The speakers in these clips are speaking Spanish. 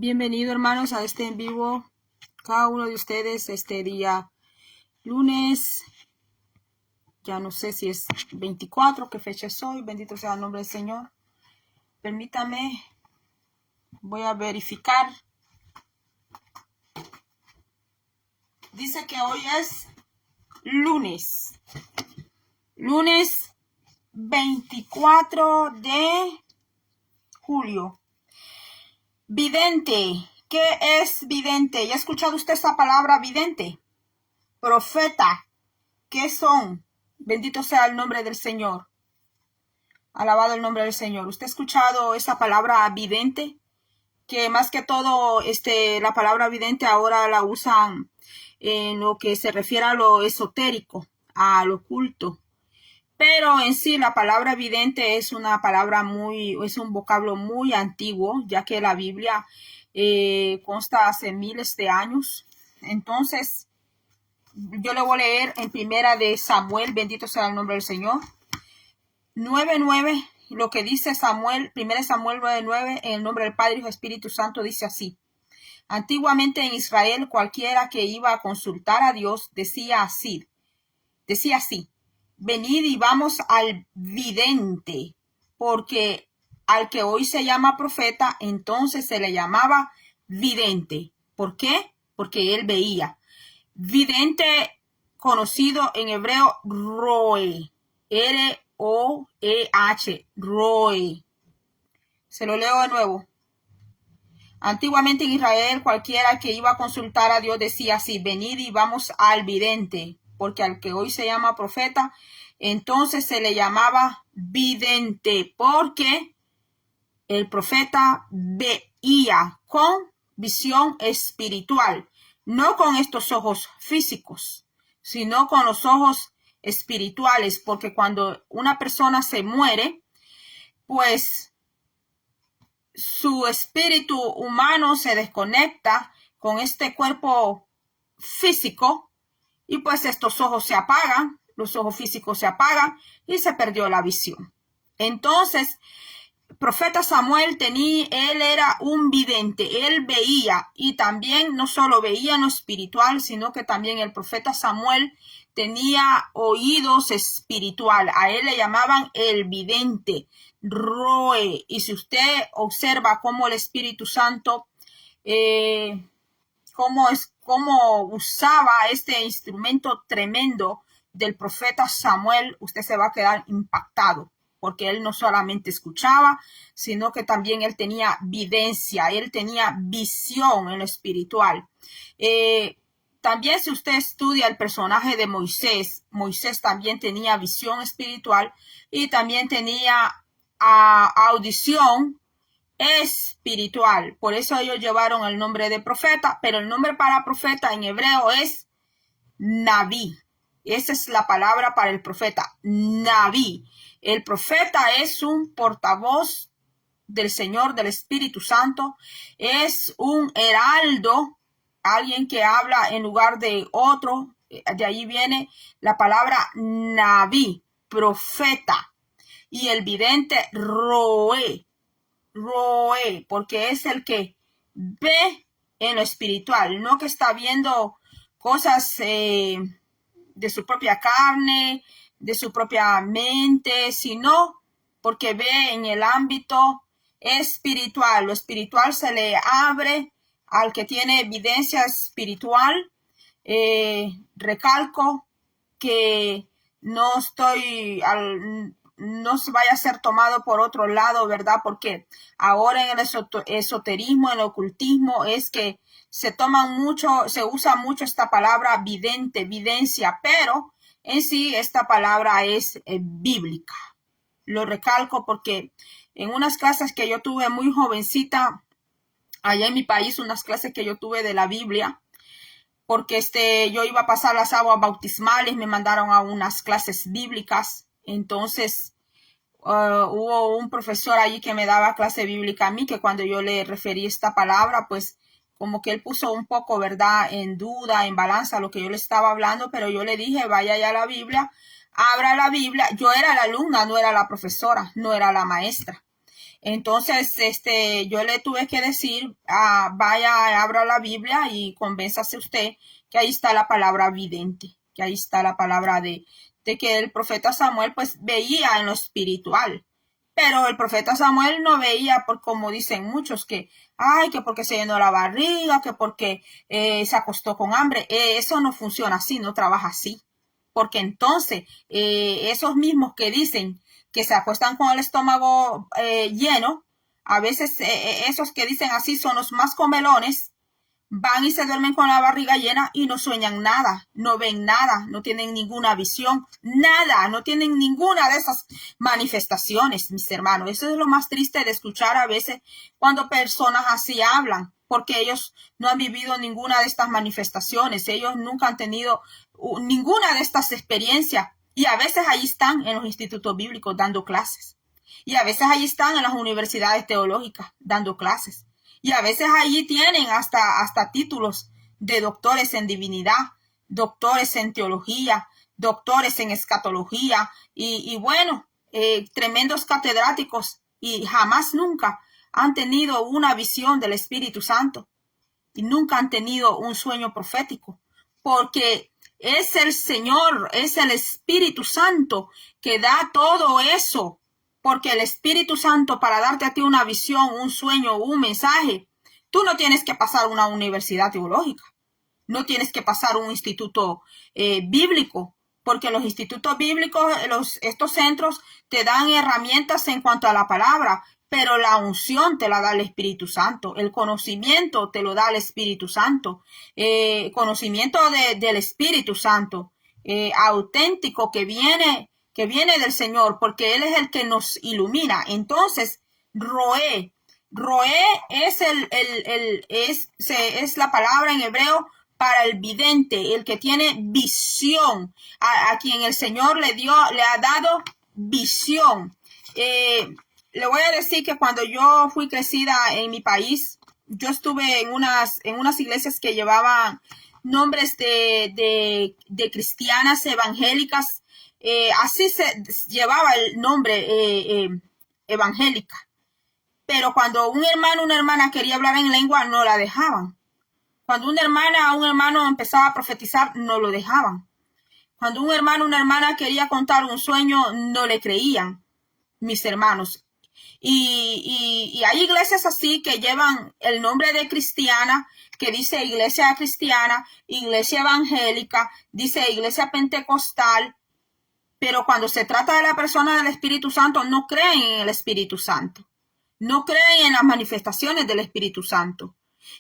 Bienvenido, hermanos, a este en vivo. Cada uno de ustedes este día lunes, ya no sé si es 24, qué fecha es hoy. Bendito sea el nombre del Señor. Permítame, voy a verificar. Dice que hoy es lunes 24 de julio. Vidente. ¿Qué es vidente? ¿Ya ha escuchado usted esta palabra vidente? Profeta. ¿Qué son? Bendito sea el nombre del Señor. Alabado el nombre del Señor. ¿Usted ha escuchado esa palabra vidente? Que más que todo, la palabra vidente ahora la usan en lo que se refiere a lo esotérico, a lo oculto. Pero en sí la palabra vidente es una palabra es un vocablo muy antiguo, ya que la Biblia consta hace miles de años. Entonces, yo le voy a leer en primera de Samuel, bendito sea el nombre del Señor. 9:9, lo que dice Samuel, 1 Samuel 9:9, en el nombre del Padre y del Espíritu Santo, dice así. Antiguamente en Israel, cualquiera que iba a consultar a Dios decía así, venid y vamos al vidente, porque al que hoy se llama profeta, entonces se le llamaba vidente. ¿Por qué? Porque él veía. Vidente, conocido en hebreo, roe, R-O-E-H, roe. Se lo leo de nuevo. Antiguamente en Israel, cualquiera que iba a consultar a Dios decía así, venid y vamos al vidente, porque al que hoy se llama profeta, entonces se le llamaba vidente, porque el profeta veía con visión espiritual, no con estos ojos físicos, sino con los ojos espirituales, porque cuando una persona se muere, pues su espíritu humano se desconecta con este cuerpo físico y pues estos ojos se apagan, los ojos físicos se apagan y se perdió la visión. Entonces, profeta Samuel él era un vidente, él veía, y también no solo veía en lo espiritual, sino que también el profeta Samuel tenía oídos espiritual. A él le llamaban el vidente, roe. Y si usted observa cómo el Espíritu Santo, cómo usaba este instrumento tremendo del profeta Samuel, usted se va a quedar impactado, porque él no solamente escuchaba, sino que también él tenía videncia, él tenía visión en lo espiritual. También si usted estudia el personaje de Moisés, Moisés también tenía visión espiritual y también tenía audición espiritual. Por eso ellos llevaron el nombre de profeta, pero el nombre para profeta en hebreo es Naví. Esa es la palabra para el profeta, Naví. El profeta es un portavoz del Señor, del Espíritu Santo. Es un heraldo, alguien que habla en lugar de otro. De ahí viene la palabra Naví, profeta. Y el vidente, roe, porque es el que ve en lo espiritual, no que está viendo cosas de su propia carne, de su propia mente, sino porque ve en el ámbito espiritual. Lo espiritual se le abre al que tiene evidencia espiritual. Recalco que no se vaya a ser tomado por otro lado, ¿verdad? Porque ahora en el esoterismo, en el ocultismo, es que se usa mucho esta palabra vidente, videncia, pero en sí esta palabra es bíblica. Lo recalco porque en unas clases que yo tuve muy jovencita, allá en mi país, unas clases que yo tuve de la Biblia, porque yo iba a pasar las aguas bautismales, me mandaron a unas clases bíblicas. Entonces hubo un profesor allí que me daba clase bíblica a mí, que cuando yo le referí esta palabra, pues como que él puso un poco, ¿verdad?, en duda, en balanza lo que yo le estaba hablando, pero yo le dije, vaya ya a la Biblia, abra la Biblia. Yo era la alumna, no era la profesora, no era la maestra. Entonces, yo le tuve que decir, vaya, abra la Biblia y convénzase usted que ahí está la palabra vidente, que ahí está la palabra de que el profeta Samuel pues veía en lo espiritual. Pero el profeta Samuel no veía, por como dicen muchos, que, ay, que porque se llenó la barriga, que porque se acostó con hambre. Eso no funciona así, no trabaja así. Porque entonces, esos mismos que dicen que se acuestan con el estómago lleno, a veces esos que dicen así son los más comelones, van y se duermen con la barriga llena y no sueñan nada, no ven nada, no tienen ninguna visión, nada, no tienen ninguna de esas manifestaciones, mis hermanos. Eso es lo más triste de escuchar a veces cuando personas así hablan, porque ellos no han vivido ninguna de estas manifestaciones, ellos nunca han tenido ninguna de estas experiencias y a veces ahí están en los institutos bíblicos dando clases y a veces ahí están en las universidades teológicas dando clases. Y a veces allí tienen hasta títulos de doctores en divinidad, doctores en teología, doctores en escatología y bueno, tremendos catedráticos y jamás nunca han tenido una visión del Espíritu Santo y nunca han tenido un sueño profético, porque es el Señor, es el Espíritu Santo que da todo eso. Porque el Espíritu Santo, para darte a ti una visión, un sueño, un mensaje, tú no tienes que pasar una universidad teológica, no tienes que pasar un instituto bíblico, porque los institutos bíblicos, estos centros te dan herramientas en cuanto a la palabra, pero la unción te la da el Espíritu Santo, el conocimiento te lo da el Espíritu Santo, conocimiento del Espíritu Santo, auténtico que viene del Señor, porque Él es el que nos ilumina. Entonces, Roé es la palabra en hebreo para el vidente, el que tiene visión, a quien el Señor le ha dado visión. Le voy a decir que cuando yo fui crecida en mi país, yo estuve en unas iglesias que llevaban nombres de cristianas evangélicas. Así se llevaba el nombre evangélica. Pero cuando un hermano o una hermana quería hablar en lengua, no la dejaban. Cuando una hermana o un hermano empezaba a profetizar, no lo dejaban. Cuando un hermano o una hermana quería contar un sueño, no le creían, mis hermanos. Y hay iglesias así que llevan el nombre de cristiana, que dice iglesia cristiana, iglesia evangélica, dice iglesia pentecostal, pero cuando se trata de la persona del Espíritu Santo, no creen en el Espíritu Santo. No creen en las manifestaciones del Espíritu Santo.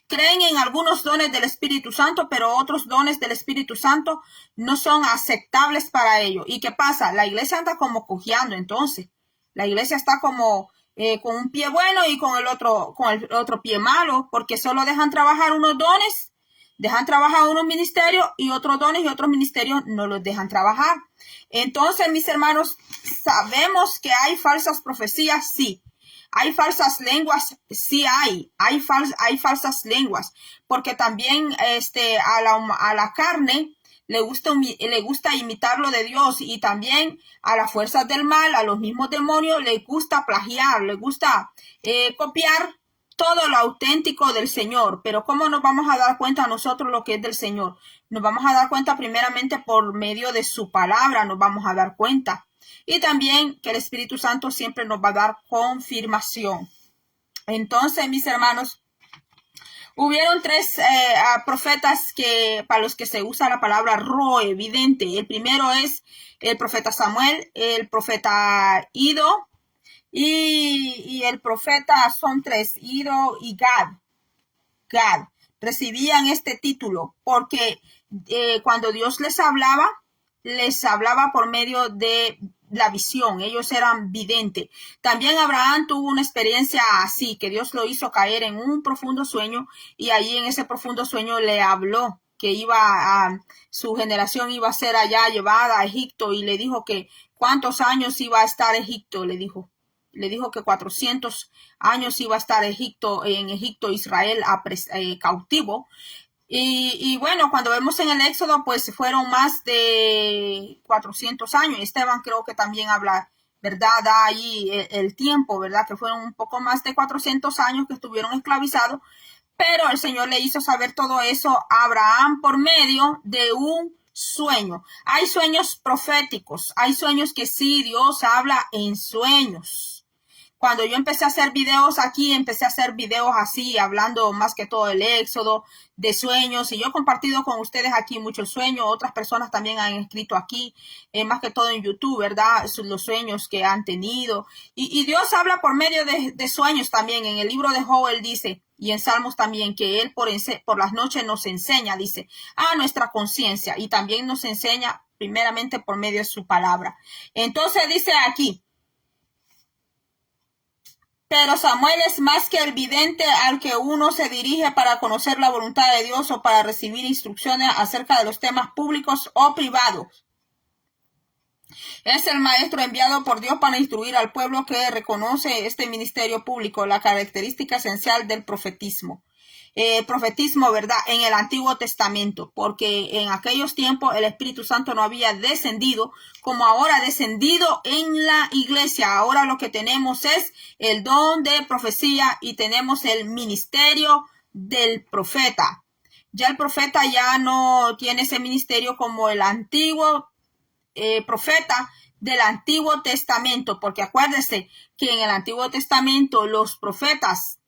Creen en algunos dones del Espíritu Santo, pero otros dones del Espíritu Santo no son aceptables para ellos. ¿Y qué pasa? La iglesia anda como cojeando entonces. La iglesia está como con un pie bueno y con el otro pie malo, porque solo dejan trabajar unos dones, dejan trabajar unos ministerios y otros dones y otros ministerios no los dejan trabajar. Entonces, mis hermanos, sabemos que hay falsas profecías, sí. Hay falsas lenguas, sí hay falsas lenguas, porque también a la carne le gusta imitar lo de Dios y también a las fuerzas del mal, a los mismos demonios, les gusta plagiar, les gusta copiar todo lo auténtico del Señor. Pero ¿cómo nos vamos a dar cuenta nosotros lo que es del Señor? Nos vamos a dar cuenta primeramente por medio de su palabra, nos vamos a dar cuenta. Y también que el Espíritu Santo siempre nos va a dar confirmación. Entonces, mis hermanos, hubieron tres profetas para los que se usa la palabra roe, evidente. El primero es el profeta Samuel, el profeta Ido y el profeta, son tres, Ido y Gad. Recibían este título porque cuando Dios les hablaba por medio de la visión, ellos eran videntes. También Abraham tuvo una experiencia así, que Dios lo hizo caer en un profundo sueño y allí en ese profundo sueño le habló que su generación iba a ser allá llevada a Egipto y le dijo que cuántos años iba a estar Egipto, le dijo que 400 años iba a estar en Egipto, Israel cautivo. Y bueno, cuando vemos en el Éxodo, pues fueron más de 400 años. Esteban creo que también habla ¿verdad? Da ahí el tiempo, ¿verdad? Que fueron un poco más de 400 años que estuvieron esclavizados, pero el Señor le hizo saber todo eso a Abraham por medio de un sueño. Hay sueños proféticos, hay sueños que sí, Dios habla en sueños. Cuando yo empecé a hacer videos aquí, empecé a hacer videos así, hablando más que todo del éxodo, de sueños, y yo he compartido con ustedes aquí muchos sueños, otras personas también han escrito aquí, más que todo en YouTube, ¿verdad? Los sueños que han tenido. Y Dios habla por medio de sueños también. En el libro de Joel dice, y en Salmos también, que Él por las noches nos enseña, dice, a nuestra conciencia, y también nos enseña primeramente por medio de su palabra. Entonces dice aquí, pero Samuel es más que el vidente al que uno se dirige para conocer la voluntad de Dios o para recibir instrucciones acerca de los temas públicos o privados. Es el maestro enviado por Dios para instruir al pueblo que reconoce este ministerio público, la característica esencial del profetismo. Profetismo, ¿verdad? En el Antiguo Testamento, porque en aquellos tiempos el Espíritu Santo no había descendido como ahora ha descendido en la iglesia. Ahora lo que tenemos es el don de profecía y tenemos el ministerio del profeta. Ya el profeta ya no tiene ese ministerio como el antiguo profeta del Antiguo Testamento, porque acuérdense que en el Antiguo Testamento los profetas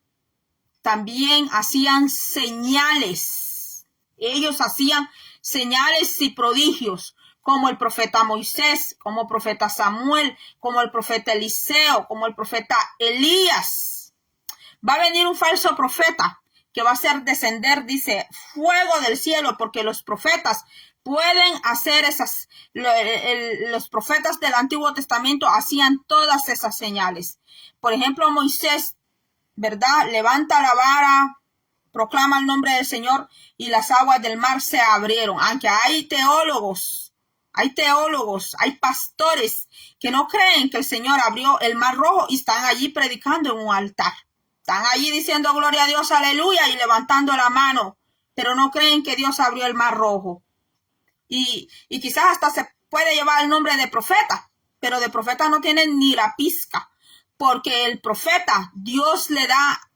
también hacían señales. Ellos hacían señales y prodigios, como el profeta Moisés, como el profeta Samuel, como el profeta Eliseo, como el profeta Elías. Va a venir un falso profeta que va a hacer descender, dice, fuego del cielo, porque los profetas pueden hacer esas, los profetas del Antiguo Testamento hacían todas esas señales. Por ejemplo, Moisés, ¿verdad? Levanta la vara, proclama el nombre del Señor y las aguas del mar se abrieron. Aunque hay teólogos, hay pastores que no creen que el Señor abrió el mar rojo y están allí predicando en un altar. Están allí diciendo gloria a Dios, aleluya, y levantando la mano, pero no creen que Dios abrió el mar rojo. Y quizás hasta se puede llevar el nombre de profeta, pero de profeta no tienen ni la pizca, porque el profeta, Dios le da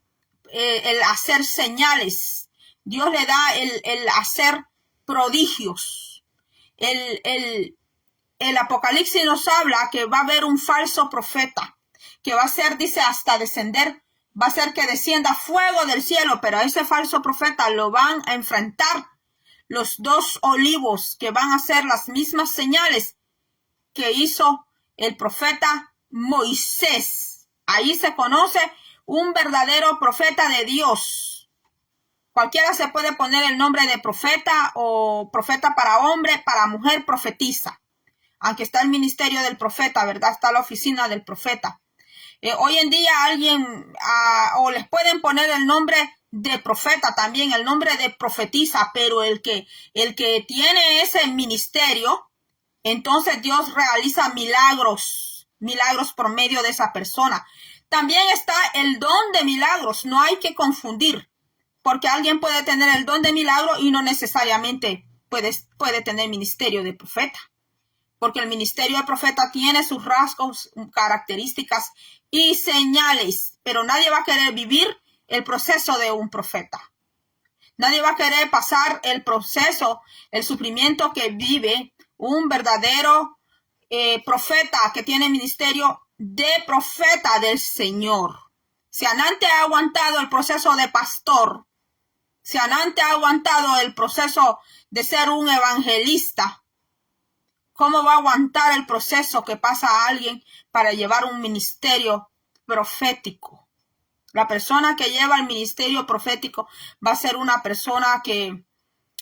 el hacer señales, Dios le da el hacer prodigios. El Apocalipsis nos habla que va a haber un falso profeta, que va a ser, dice, hasta descender, va a ser que descienda fuego del cielo, pero a ese falso profeta lo van a enfrentar los dos olivos, que van a hacer las mismas señales que hizo el profeta Moisés. Ahí se conoce un verdadero profeta de Dios. Cualquiera se puede poner el nombre de profeta o profeta para hombre, para mujer, profetiza. Aunque está el ministerio del profeta, ¿verdad? Está la oficina del profeta. Hoy en día alguien, o les pueden poner el nombre de profeta también, el nombre de profetiza, pero el que tiene ese ministerio, entonces Dios realiza milagros por medio de esa persona. También está el don de milagros, no hay que confundir, porque alguien puede tener el don de milagro y no necesariamente puede tener ministerio de profeta, porque el ministerio de profeta tiene sus rasgos, características y señales, pero nadie va a querer vivir el proceso de un profeta. Nadie va a querer pasar el proceso, el sufrimiento que vive un verdadero profeta que tiene ministerio de profeta del Señor. Si Anante ha aguantado el proceso de pastor, si Anante ha aguantado el proceso de ser un evangelista, ¿cómo va a aguantar el proceso que pasa a alguien para llevar un ministerio profético? La persona que lleva el ministerio profético va a ser una persona que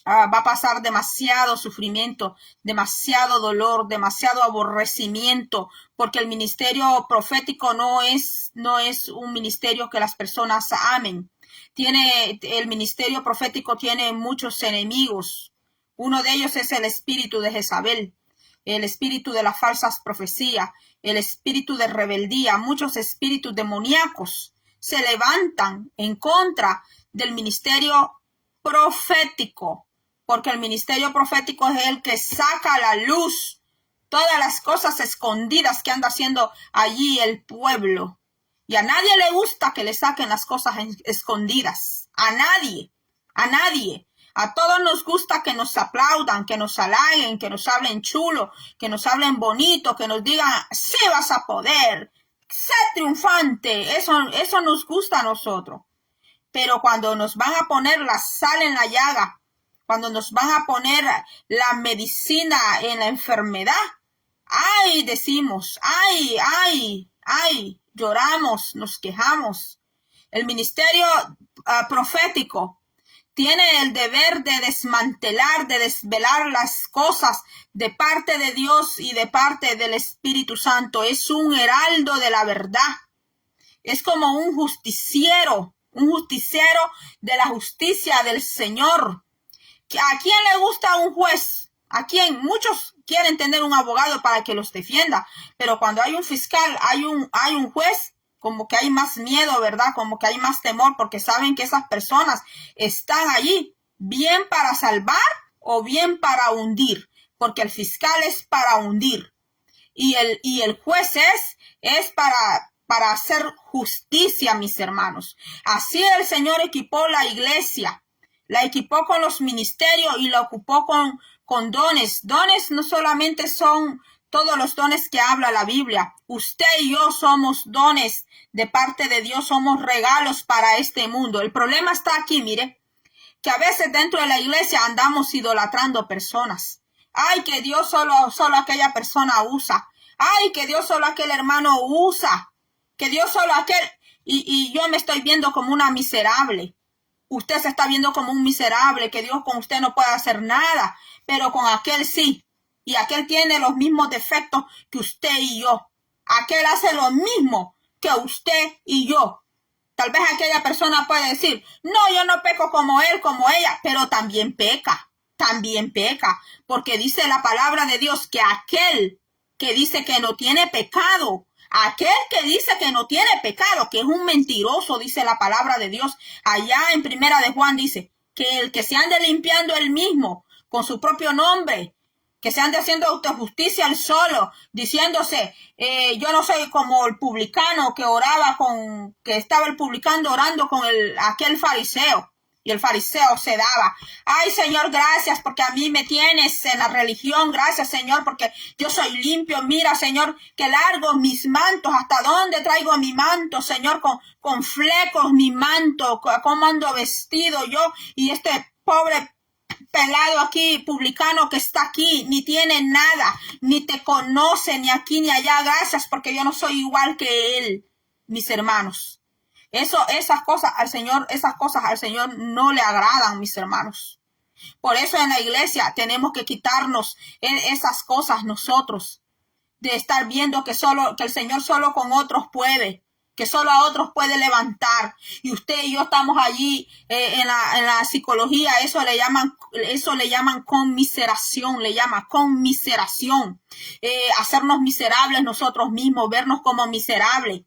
va a pasar demasiado sufrimiento, demasiado dolor, demasiado aborrecimiento, porque el ministerio profético no es un ministerio que las personas amen. El ministerio profético tiene muchos enemigos. Uno de ellos es el espíritu de Jezabel, el espíritu de las falsas profecías, el espíritu de rebeldía. Muchos espíritus demoníacos se levantan en contra del ministerio profético, porque el ministerio profético es el que saca a la luz todas las cosas escondidas que anda haciendo allí el pueblo. Y a nadie le gusta que le saquen las cosas escondidas. A nadie. A nadie. A todos nos gusta que nos aplaudan, que nos halaguen, que nos hablen chulo, que nos hablen bonito, que nos digan, sí vas a poder, sé triunfante. Eso nos gusta a nosotros. Pero cuando nos van a poner la sal en la llaga, cuando nos van a poner la medicina en la enfermedad, ay, decimos, ay, lloramos, nos quejamos. El ministerio profético tiene el deber de desmantelar, de desvelar las cosas de parte de Dios y de parte del Espíritu Santo. Es un heraldo de la verdad. Es como un justiciero de la justicia del Señor. ¿A quién le gusta un juez? ¿A quién? Muchos quieren tener un abogado para que los defienda, pero cuando hay un fiscal, hay un juez, como que hay más miedo, ¿verdad? Como que hay más temor, porque saben que esas personas están allí bien para salvar o bien para hundir, porque el fiscal es para hundir y el juez es para hacer justicia, mis hermanos. Así el Señor equipó la iglesia, la equipó con los ministerios y la ocupó con dones. Dones no solamente son todos los dones que habla la Biblia. Usted y yo somos dones de parte de Dios, somos regalos para este mundo. El problema está aquí, mire, que a veces dentro de la iglesia andamos idolatrando personas. Ay, que Dios solo aquella persona usa. Ay, que Dios solo aquel hermano usa. Que Dios solo aquel... Y yo me estoy viendo como una miserable. Usted se está viendo como un miserable, que Dios con usted no puede hacer nada, pero con aquel sí. Y aquel tiene los mismos defectos que usted y yo. Aquel hace lo mismo que usted y yo. Tal vez aquella persona puede decir, no, yo no peco como él, como ella, pero también peca, porque dice la palabra de Dios que aquel que dice que no tiene pecado, que es un mentiroso, dice la palabra de Dios, allá en Primera de Juan dice, que el que se ande limpiando él mismo con su propio nombre, que se ande haciendo autojusticia él solo, diciéndose, yo no soy como el publicano que estaba el publicano orando con aquel fariseo, y el fariseo se daba, ay Señor, gracias porque a mí me tienes en la religión, gracias Señor porque yo soy limpio, mira Señor que largo mis mantos, hasta dónde traigo mi manto Señor, con flecos mi manto, cómo ando vestido yo, y este pobre pelado aquí, publicano que está aquí, ni tiene nada, ni te conoce, ni aquí ni allá, gracias porque yo no soy igual que él, mis hermanos. Esas cosas al Señor no le agradan, mis hermanos. Por eso en la iglesia tenemos que quitarnos esas cosas nosotros, de estar viendo que el Señor solo con otros puede, que solo a otros puede levantar, y usted y yo estamos allí en la psicología, eso le llaman conmiseración, hacernos miserables nosotros mismos, vernos como miserables,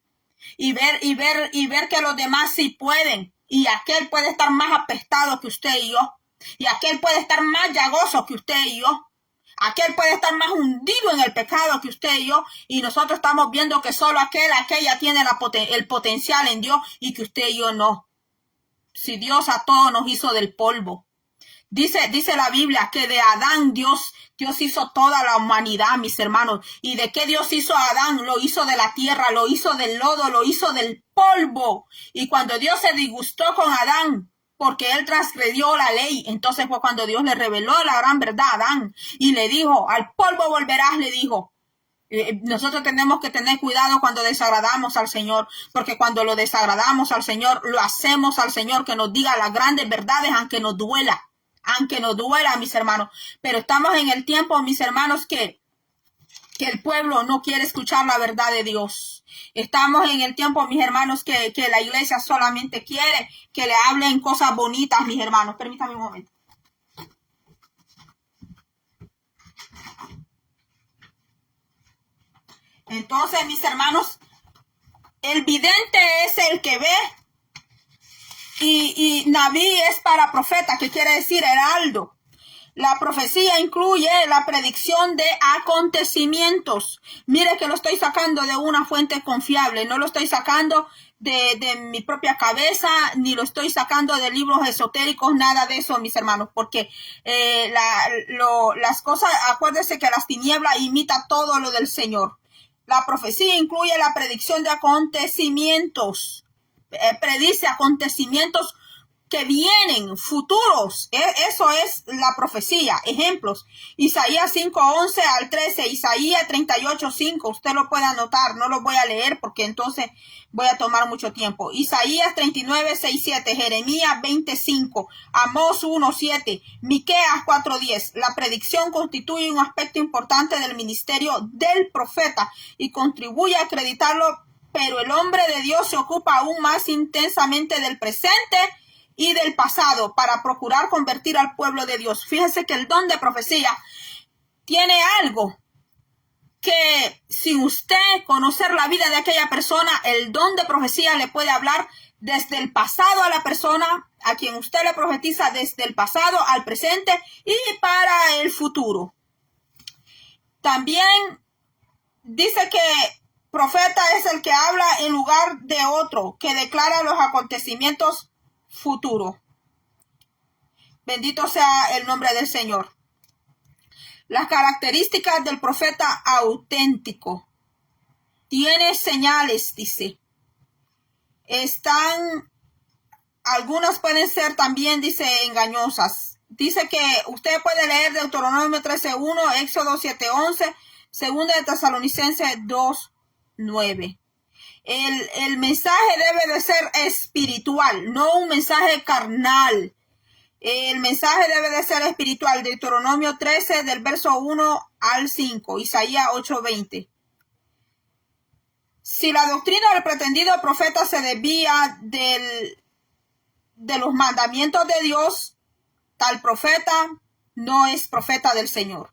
y ver que los demás sí pueden, y aquel puede estar más apestado que usted y yo, y aquel puede estar más llagoso que usted y yo, aquel puede estar más hundido en el pecado que usted y yo, y nosotros estamos viendo que solo aquella tiene el potencial en Dios y que usted y yo no. Si Dios a todos nos hizo del polvo. Dice la Biblia que de Adán Dios hizo toda la humanidad, mis hermanos. ¿Y de qué Dios hizo a Adán? Lo hizo de la tierra, lo hizo del lodo, lo hizo del polvo. Y cuando Dios se disgustó con Adán, porque él transgredió la ley, entonces fue cuando Dios le reveló la gran verdad a Adán y le dijo, al polvo volverás, le dijo. Nosotros tenemos que tener cuidado cuando desagradamos al Señor, porque cuando lo desagradamos al Señor, lo hacemos al Señor que nos diga las grandes verdades, aunque nos duela, mis hermanos. Pero estamos en el tiempo, mis hermanos, que el pueblo no quiere escuchar la verdad de Dios. Estamos en el tiempo, mis hermanos, que la iglesia solamente quiere que le hablen cosas bonitas, mis hermanos. Permítame un momento. Entonces, mis hermanos, el vidente es el que ve y Naví es para profeta, que quiere decir heraldo. La profecía incluye la predicción de acontecimientos. Mire que lo estoy sacando de una fuente confiable, no lo estoy sacando de mi propia cabeza, ni lo estoy sacando de libros esotéricos, nada de eso, mis hermanos, porque las cosas, acuérdense que las tinieblas imita todo lo del Señor. La profecía incluye la predicción de acontecimientos, predice acontecimientos que vienen, futuros. Eso es la profecía. Ejemplos: Isaías 5:11 al 13, Isaías 38:5. Usted lo puede anotar, no lo voy a leer porque entonces voy a tomar mucho tiempo. Isaías 39:6-7, Jeremías 20:5, Amós 1:7, Miqueas 4:10. La predicción constituye un aspecto importante del ministerio del profeta y contribuye a acreditarlo, pero el hombre de Dios se ocupa aún más intensamente del presente y del pasado para procurar convertir al pueblo de Dios. Fíjese que el don de profecía tiene algo que, sin usted conocer la vida de aquella persona, el don de profecía le puede hablar desde el pasado a la persona a quien usted le profetiza, desde el pasado al presente y para el futuro. También dice que profeta es el que habla en lugar de otro, que declara los acontecimientos futuro. Bendito sea el nombre del Señor. Las características del profeta auténtico. Tiene señales, dice. Algunas pueden ser también, dice, engañosas. Dice que usted puede leer Deuteronomio 13:1, Éxodo 7:11, 2 de Tesalonicenses 2:9. El mensaje debe de ser espiritual, no un mensaje carnal. El mensaje debe de ser espiritual. Deuteronomio 13 del verso 1 al 5, Isaías 8:20. Si la doctrina del pretendido profeta se desvía de los mandamientos de Dios, tal profeta no es profeta del Señor.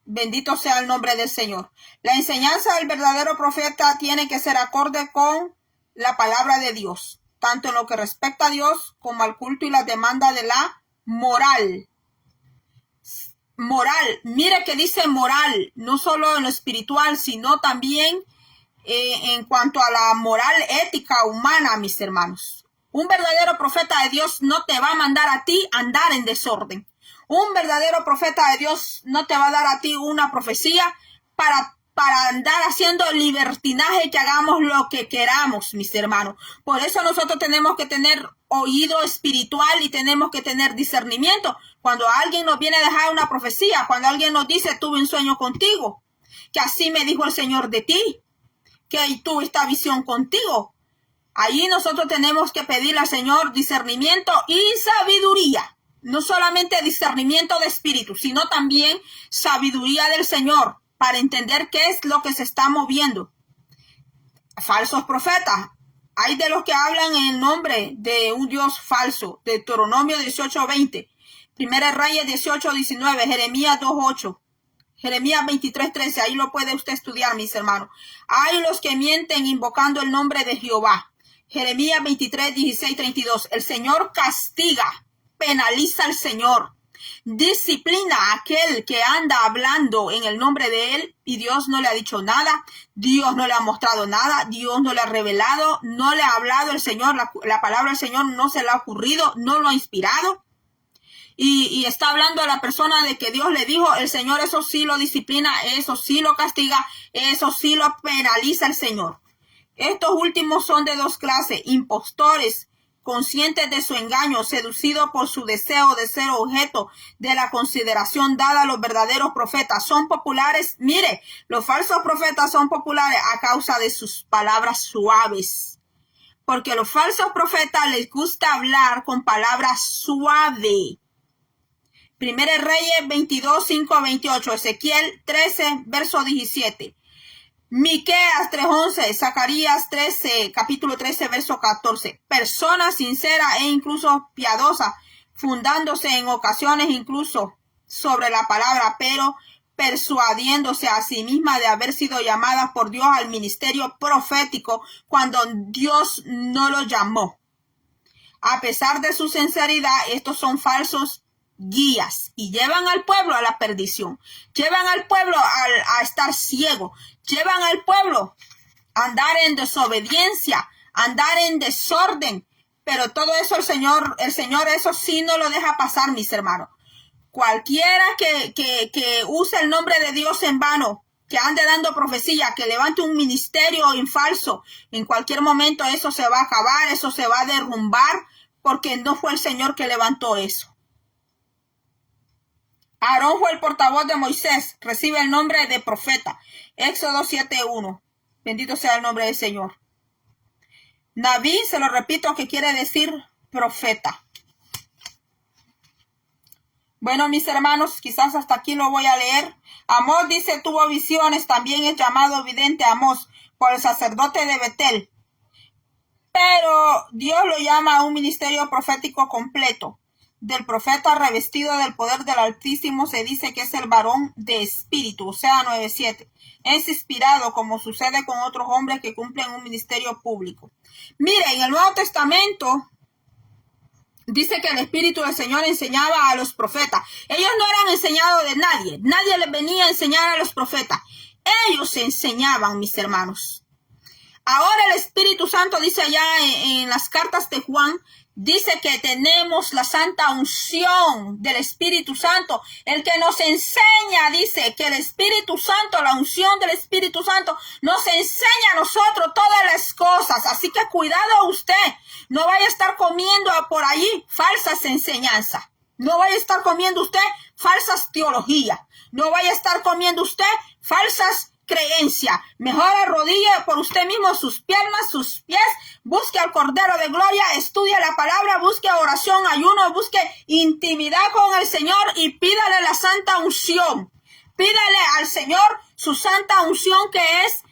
Bendito sea el nombre del Señor. La enseñanza del verdadero profeta tiene que ser acorde con la palabra de Dios, tanto en lo que respecta a Dios como al culto y las demandas de la moral. Moral, mire que dice moral, no solo en lo espiritual, sino también en cuanto a la moral ética humana, mis hermanos. Un verdadero profeta de Dios no te va a mandar a ti a andar en desorden. Un verdadero profeta de Dios no te va a dar a ti una profecía para andar haciendo libertinaje, que hagamos lo que queramos, mis hermanos. Por eso nosotros tenemos que tener oído espiritual y tenemos que tener discernimiento. Cuando alguien nos viene a dejar una profecía, cuando alguien nos dice: tuve un sueño contigo, que así me dijo el Señor de ti, que tuve esta visión contigo. Allí nosotros tenemos que pedirle al Señor discernimiento y sabiduría. No solamente discernimiento de espíritu, sino también sabiduría del Señor para entender qué es lo que se está moviendo. Falsos profetas. Hay de los que hablan en nombre de un Dios falso. Deuteronomio 18:20. Primera Reyes 18:19. Jeremías 2:8. Jeremías 23:13. Ahí lo puede usted estudiar, mis hermanos. Hay los que mienten invocando el nombre de Jehová. Jeremías 23:16-32. El Señor castiga, penaliza al Señor, disciplina a aquel que anda hablando en el nombre de él y Dios no le ha dicho nada, Dios no le ha mostrado nada, Dios no le ha revelado, no le ha hablado el Señor, la palabra del Señor no se le ha ocurrido, no lo ha inspirado. Y está hablando a la persona de que Dios le dijo. El Señor eso sí lo disciplina, eso sí lo castiga, eso sí lo penaliza el Señor. Estos últimos son de dos clases: impostores, conscientes de su engaño, seducidos por su deseo de ser objeto de la consideración dada a los verdaderos profetas. Son populares, mire, los falsos profetas son populares a causa de sus palabras suaves. Porque a los falsos profetas les gusta hablar con palabras suaves. Primera Reyes 22:5-28, Ezequiel 13, verso 17. Miqueas 3:11, Zacarías 13, capítulo 13, verso 14. Persona sincera e incluso piadosa, fundándose en ocasiones incluso sobre la palabra, pero persuadiéndose a sí misma de haber sido llamada por Dios al ministerio profético cuando Dios no lo llamó. A pesar de su sinceridad, estos son falsos guías y llevan al pueblo a la perdición, llevan al pueblo a estar ciego, llevan al pueblo a andar en desobediencia, a andar en desorden. Pero todo eso el Señor eso sí no lo deja pasar, mis hermanos. Cualquiera que use el nombre de Dios en vano, que ande dando profecía, que levante un ministerio en falso, en cualquier momento eso se va a acabar, eso se va a derrumbar, porque no fue el Señor que levantó eso. Aarón fue el portavoz de Moisés, recibe el nombre de profeta. Éxodo 7:1. Bendito sea el nombre del Señor. Naví, se lo repito, que quiere decir profeta. Bueno, mis hermanos, quizás hasta aquí lo voy a leer. Amós dice, tuvo visiones, también es llamado vidente Amós por el sacerdote de Betel. Pero Dios lo llama a un ministerio profético completo. Del profeta revestido del poder del Altísimo se dice que es el varón de espíritu, o sea, 9:7. Es inspirado, como sucede con otros hombres que cumplen un ministerio público. Mire, en el Nuevo Testamento dice que el Espíritu del Señor enseñaba a los profetas. Ellos no eran enseñados de nadie. Nadie les venía a enseñar a los profetas. Ellos se enseñaban, mis hermanos. Ahora el Espíritu Santo dice allá en las cartas de Juan, dice que tenemos la santa unción del Espíritu Santo. El que nos enseña, dice que el Espíritu Santo, la unción del Espíritu Santo, nos enseña a nosotros todas las cosas. Así que cuidado usted. No vaya a estar comiendo por allí falsas enseñanzas. No vaya a estar comiendo usted falsas teologías. No vaya a estar comiendo usted falsas creencias. Mejor arrodille por usted mismo sus piernas, sus pies. Busque al Cordero de Gloria. Estudie la palabra. Busque oración, ayuno. Busque intimidad con el Señor y pídale la santa unción. Pídale al Señor su santa unción que es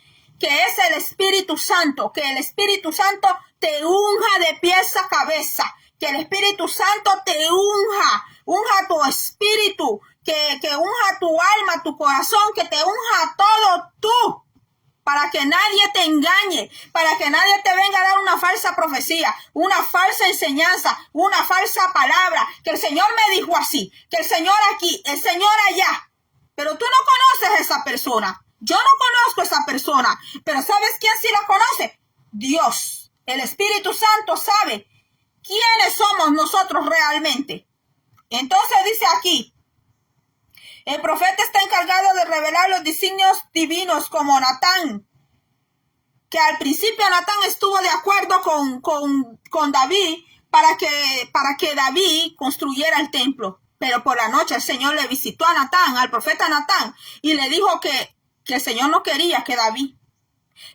el Espíritu Santo. Que el Espíritu Santo te unja de pies a cabeza, que el Espíritu Santo te unja tu espíritu, que unja tu alma, tu corazón, que te unja todo tú, para que nadie te engañe, para que nadie te venga a dar una falsa profecía, una falsa enseñanza, una falsa palabra, que el Señor me dijo así, que el Señor aquí, el Señor allá, pero tú no conoces a esa persona, yo no conozco a esa persona, pero ¿sabes quién sí la conoce? Dios. El Espíritu Santo sabe quiénes somos nosotros realmente. Entonces dice aquí, el profeta está encargado de revelar los designios divinos como Natán, que al principio Natán estuvo de acuerdo con David para que David construyera el templo. Pero por la noche el Señor le visitó a Natán, al profeta Natán, y le dijo que el Señor no quería que David.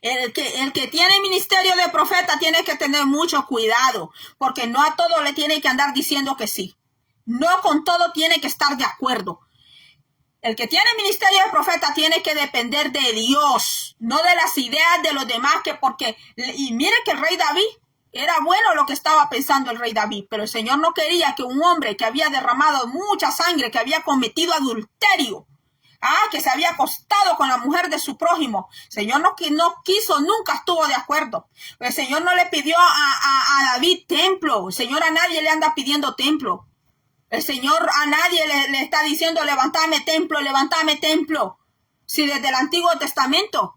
El que tiene ministerio de profeta tiene que tener mucho cuidado, porque no a todo le tiene que andar diciendo que sí. No con todo tiene que estar de acuerdo. El que tiene ministerio de profeta tiene que depender de Dios, no de las ideas de los demás, y mire que el rey David, era bueno lo que estaba pensando el rey David, pero el Señor no quería que un hombre que había derramado mucha sangre, que había cometido adulterio, que se había acostado con la mujer de su prójimo. El Señor no quiso, nunca estuvo de acuerdo. El Señor no le pidió a David templo. El Señor a nadie le anda pidiendo templo. El Señor a nadie le está diciendo levántame templo, levántame templo. Si desde el Antiguo Testamento,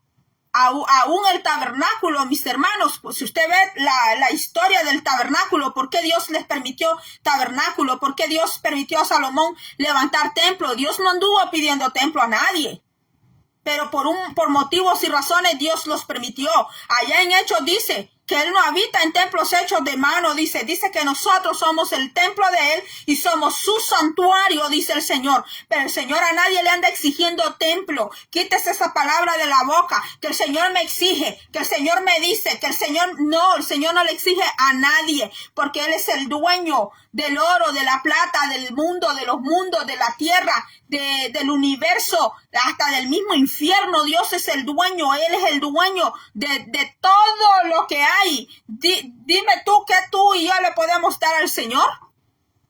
aún el tabernáculo, mis hermanos, pues si usted ve la historia del tabernáculo, ¿por qué Dios les permitió tabernáculo? ¿Por qué Dios permitió a Salomón levantar templo? Dios no anduvo pidiendo templo a nadie, pero por motivos y razones Dios los permitió. Allá en Hechos dice que Él no habita en templos hechos de mano, dice que nosotros somos el templo de Él y somos su santuario, dice el Señor. Pero el Señor a nadie le anda exigiendo templo. Quítese esa palabra de la boca, que el Señor me exige, que el Señor me dice, que el Señor no le exige a nadie, porque Él es el dueño del oro, de la plata, del mundo, de los mundos, de la tierra, del universo, hasta del mismo infierno. Dios es el dueño, Él es el dueño de todo lo que hay. Dime tú que tú y yo le podemos dar al Señor.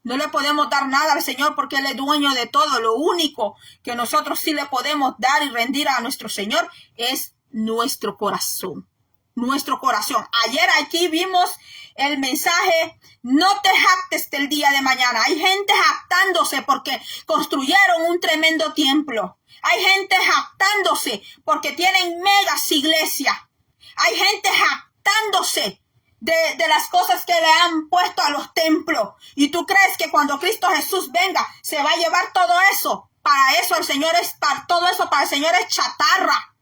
No le podemos dar nada al Señor porque Él es dueño de todo. Lo único que nosotros sí le podemos dar y rendir a nuestro Señor es nuestro corazón. Nuestro corazón. Ayer aquí vimos el mensaje, no te jactes del día de mañana. Hay gente jactándose porque construyeron un tremendo templo. Hay gente jactándose porque tienen megas iglesias. Hay gente jactándose de las cosas que le han puesto a los templos. Y tú crees que cuando Cristo Jesús venga se va a llevar todo eso. Para eso el Señor es, para todo eso para el Señor es chatarra.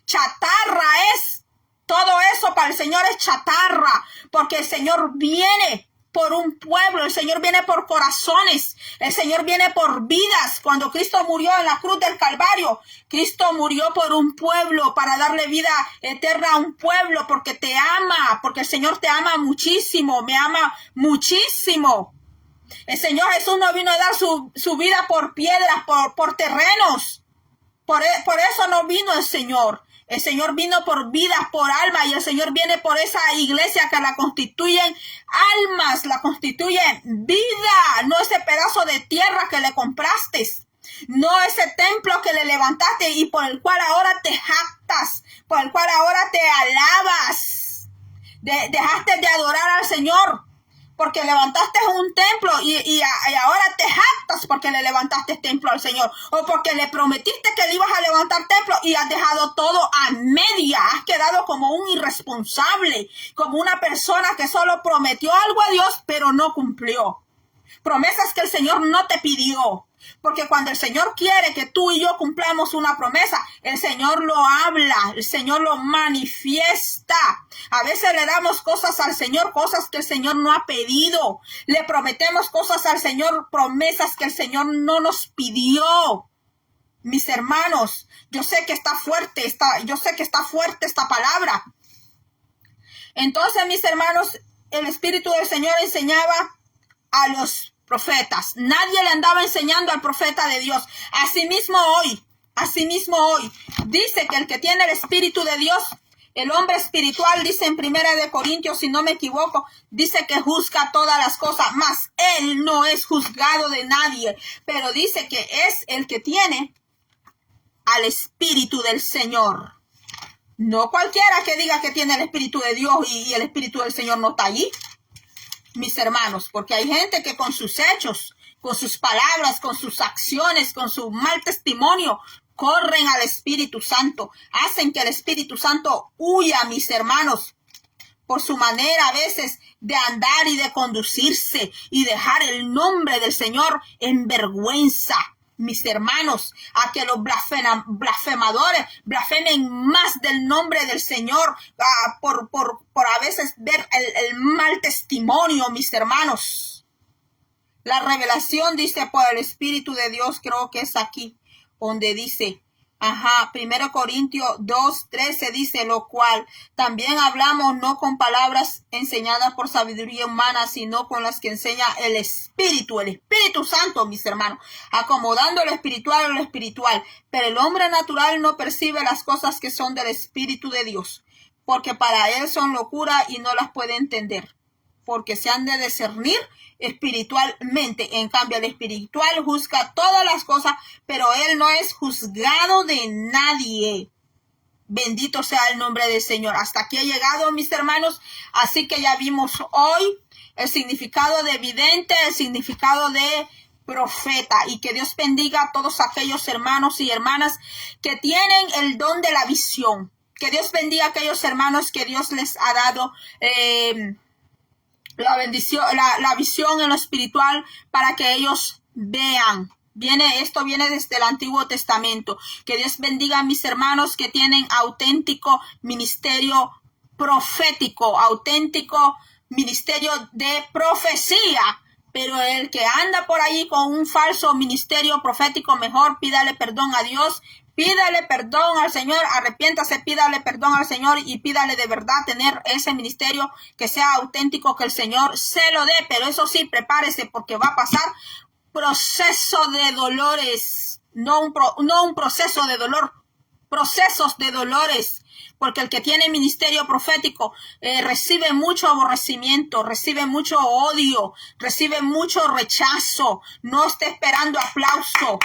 Chatarra es, todo eso para el Señor es chatarra, porque el Señor viene por un pueblo, el Señor viene por corazones, el Señor viene por vidas. Cuando Cristo murió en la cruz del Calvario, Cristo murió por un pueblo, para darle vida eterna a un pueblo, porque te ama, porque el Señor te ama muchísimo, me ama muchísimo. El Señor Jesús no vino a dar su vida por piedras, por terrenos. Por eso no vino el Señor. El Señor vino por vidas, por almas, y el Señor viene por esa iglesia que la constituyen almas, la constituyen vida, no ese pedazo de tierra que le compraste, no ese templo que le levantaste y por el cual ahora te jactas, por el cual ahora te alabas. Dejaste de adorar al Señor porque levantaste un templo y ahora te jactas porque le levantaste templo al Señor, o porque le prometiste que le ibas a levantar templo y has dejado todo a media. Has quedado como un irresponsable, como una persona que solo prometió algo a Dios pero no cumplió. Promesas que el Señor no te pidió. Porque cuando el Señor quiere que tú y yo cumplamos una promesa, el Señor lo habla, el Señor lo manifiesta. A veces le damos cosas al Señor, cosas que el Señor no ha pedido. Le prometemos cosas al Señor, promesas que el Señor no nos pidió. Mis hermanos, yo sé que está fuerte esta palabra. Entonces, mis hermanos, el Espíritu del Señor enseñaba a los profetas. Nadie le andaba enseñando al profeta de Dios. Asimismo hoy, dice que el que tiene el Espíritu de Dios, el hombre espiritual, dice en 1 Corintios, si no me equivoco, dice que juzga todas las cosas, mas él no es juzgado de nadie, pero dice que es el que tiene al Espíritu del Señor. No cualquiera que diga que tiene el Espíritu de Dios y el Espíritu del Señor no está allí. Mis hermanos, porque hay gente que con sus hechos, con sus palabras, con sus acciones, con su mal testimonio, corren al Espíritu Santo, hacen que el Espíritu Santo huya, mis hermanos, por su manera a veces de andar y de conducirse y dejar el nombre del Señor en vergüenza. Mis hermanos, a que los blasfemadores blasfemen más del nombre del Señor por a veces ver el mal testimonio, mis hermanos. La revelación dice por el Espíritu de Dios, creo que es aquí donde dice, 1 Corintios 2:13 dice, lo cual también hablamos no con palabras enseñadas por sabiduría humana, sino con las que enseña el Espíritu Santo, mis hermanos, acomodando lo espiritual a lo espiritual. Pero el hombre natural no percibe las cosas que son del Espíritu de Dios, porque para él son locura y no las puede entender, porque se han de discernir espiritualmente. En cambio, el espiritual juzga todas las cosas, pero él no es juzgado de nadie. Bendito sea el nombre del Señor. Hasta aquí he llegado, mis hermanos. Así que ya vimos hoy el significado de vidente, el significado de profeta, y que Dios bendiga a todos aquellos hermanos y hermanas que tienen el don de la visión. Que Dios bendiga a aquellos hermanos que Dios les ha dado la bendición, la visión en lo espiritual, para que ellos vean. Esto viene desde el Antiguo Testamento. Que Dios bendiga a mis hermanos que tienen auténtico ministerio profético, auténtico ministerio de profecía. Pero el que anda por ahí con un falso ministerio profético, mejor pídale perdón a Dios. Pídale perdón al Señor, arrepiéntase, pídale perdón al Señor y pídale de verdad tener ese ministerio que sea auténtico, que el Señor se lo dé. Pero eso sí, prepárese, porque va a pasar proceso de dolores, no un proceso de dolor, procesos de dolores, porque el que tiene ministerio profético recibe mucho aborrecimiento, recibe mucho odio, recibe mucho rechazo. No esté esperando aplauso.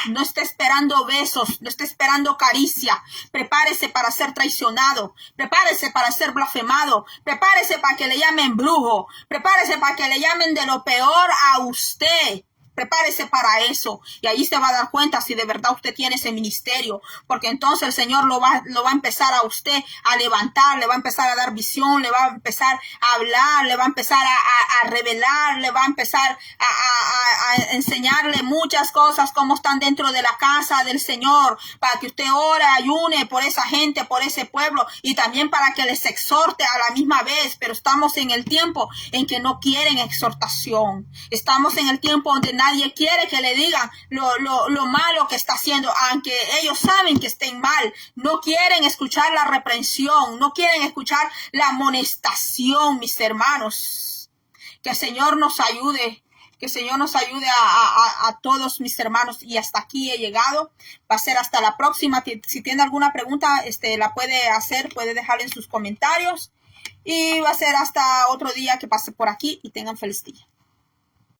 No esté esperando besos, no esté esperando caricia. Prepárese para ser traicionado. Prepárese para ser blasfemado. Prepárese para que le llamen brujo. Prepárese para que le llamen de lo peor a usted. Prepárese para eso y ahí se va a dar cuenta si de verdad usted tiene ese ministerio, porque entonces el Señor lo va a empezar a usted a levantar, le va a empezar a dar visión, le va a empezar a hablar, le va a empezar a revelar, le va a empezar a enseñarle muchas cosas como están dentro de la casa del Señor, para que usted ore, ayune por esa gente, por ese pueblo y también para que les exhorte a la misma vez. Pero estamos en el tiempo en que no quieren exhortación, estamos en el tiempo donde nadie quiere que le digan lo malo que está haciendo, aunque ellos saben que estén mal. No quieren escuchar la reprensión, no quieren escuchar la amonestación, mis hermanos. Que el Señor nos ayude, que el Señor nos ayude a todos mis hermanos. Y hasta aquí he llegado. Va a ser hasta la próxima. Si tiene alguna pregunta, la puede hacer, puede dejarla en sus comentarios. Y va a ser hasta otro día que pase por aquí y tengan feliz día.